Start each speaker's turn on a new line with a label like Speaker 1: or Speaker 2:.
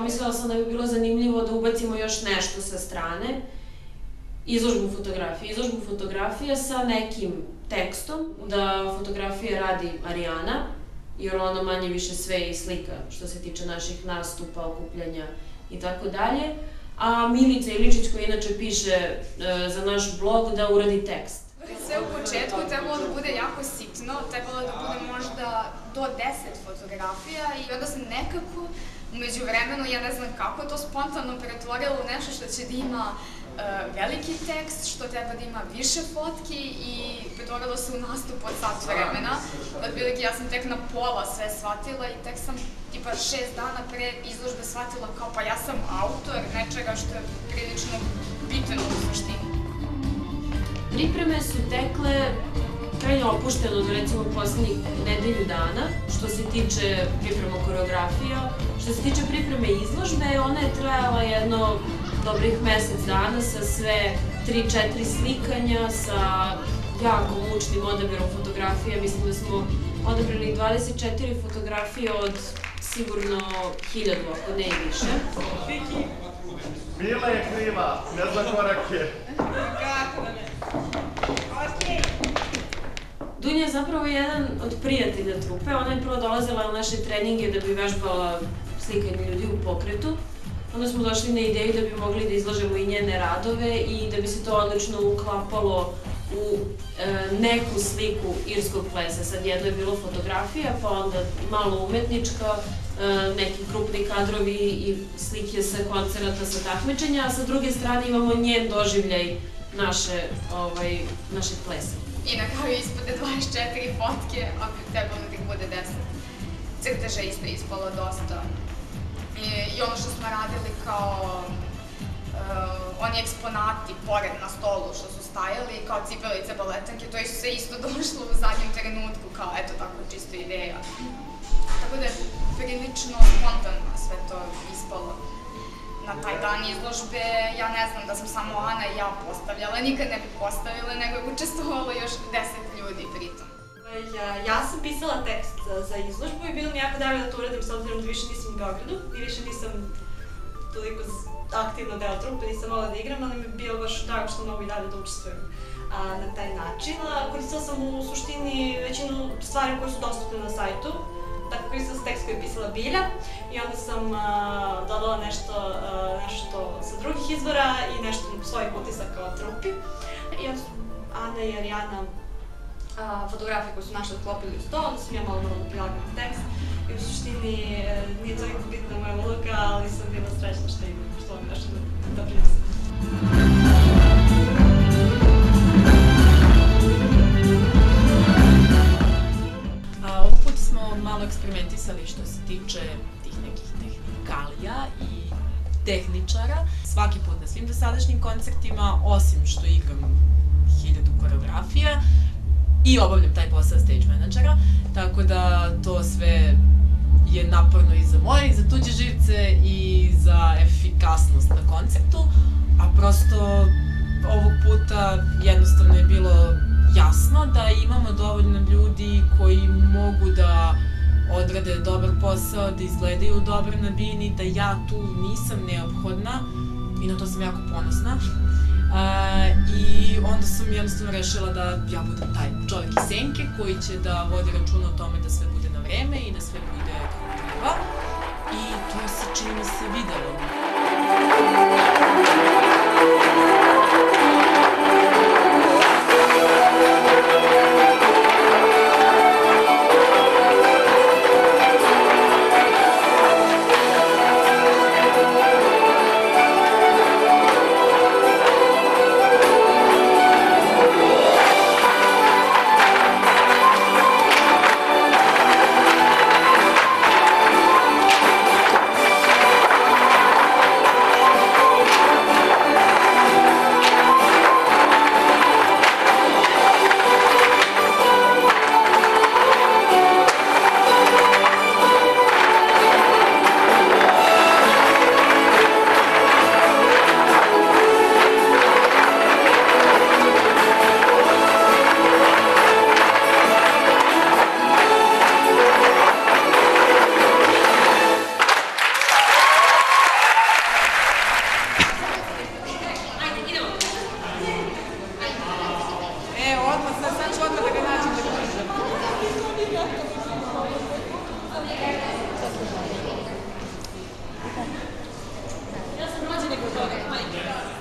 Speaker 1: pomislila sam da bi bilo zanimljivo da ubacimo još nešto sa strane. Izložbu fotografije sa nekim tekstom, da fotografije radi Arijana, jer ona manje više sve i slika što se tiče naših nastupa, okupljanja i tako dalje. A Milica Iličić, koja inače piše za naš blog, da uradi tekst.
Speaker 2: Sve u početku trebalo da bude jako sitno, trebalo da bude možda do 10 fotografija i onda sam nekako umeđu vremenu, ja ne znam kako, to spontano pretvorilo u nešto što će da ima veliki tekst, što treba da ima više fotki i pretvorilo se u nastup od sat vremena. Otprilike ja sam tek na pola sve shvatila i tek sam tipa 6 dana pre izložbe shvatila kao pa ja sam autor nečega što je prilično bitno u suštini.
Speaker 1: Pripreme su tekle krajnje opušteno od recimo poslednjih nedelju dana, što se tiče priprema koreografija. Što se tiče pripreme izložbe, ona je trajala jedno dobrih mesec dana sa sve 3-4 slikanja, sa jako mučnim odabirom fotografija. Mislim da smo odabrali 24 fotografije od sigurno 1000, ako ne i više.
Speaker 3: Mila je kriva, ne zna korake.
Speaker 2: Kako da ne? Okej.
Speaker 1: Dunja je zapravo jedan od prijatelja trupe. Ona je prvo dolazila na naše treninge da bi vežbala slikanje ljudi u pokretu. Onda smo došli na ideju da bi mogli da izlažemo i njene radove i da bi se to odlično uklapalo u neku sliku irskog plesa. Sad jedno je bilo fotografija, pa onda malo umetnička, neki krupni kadrovi i slike sa koncerata, sa takmičenja, a sa druge strane imamo njen doživljaj našeg plesa.
Speaker 2: I na kraju ispade 24 fotke, a bi trebalo da ih bude 10. Crteža isto ispalo dosta. I ono što smo radili kao oni eksponati pored na stolu što su stajali, kao cipelice, baletanke, to je sve isto došlo u zadnjem trenutku, kao eto tako čisto ideja. Tako da je prilično spontano sve to ispalo. Na taj dan izložbe, ja ne znam da sam samo Ana i ja postavljala, nikad ne bi postavila, nego je učestvovalo još 10 ljudi pritom.
Speaker 4: Ja sam pisala tekst za izložbu i bilo mi jako drago da to uradim s obzirom da više nisam u Beogradu i više nisam toliko aktivno deo trupe, nisam mogla da igram, ali mi je bilo baš drago što mogu i dalje da učestvujem na taj način. Koristila sam u suštini većinu stvari koje su dostupne na sajtu, tako koristila sam tekst koji je pisala Bilja i onda sam dodala nešto sa drugih izvora i nešto svojih utisaka o trupi. I onda su Ana i Arijana fotografije koje su našle odklopili uz to, onda sam ja malo da prilagam tekst i u suštini nije toliko bitna moja uloga, ali sam bila srećna što vam nešto da prinosim.
Speaker 5: Ovog puta smo malo eksperimentisali što se tiče tih nekih tehnikalija i tehničara. Svaki put na svim dosadašnjim koncertima, osim što igram 1000 koreografija, i obavljam taj posao stage menadžera, tako da to sve je naporno i za moje, i za tuđe živce, i za efikasnost na koncertu, a prosto ovog puta jednostavno je bilo jasno da imamo dovoljno ljudi koji mogu da odrade dobar posao, da izgledaju dobro na bini, da ja tu nisam neophodna i na to sam jako ponosna. I onda sam jednostavno rešila da ja budem taj čovjek iz senke koji će da vodi računa o tome da sve bude na vreme i da sve bude kako treba. I to se čini mi se videlo.
Speaker 1: Ja sam rođena kod toga, majke.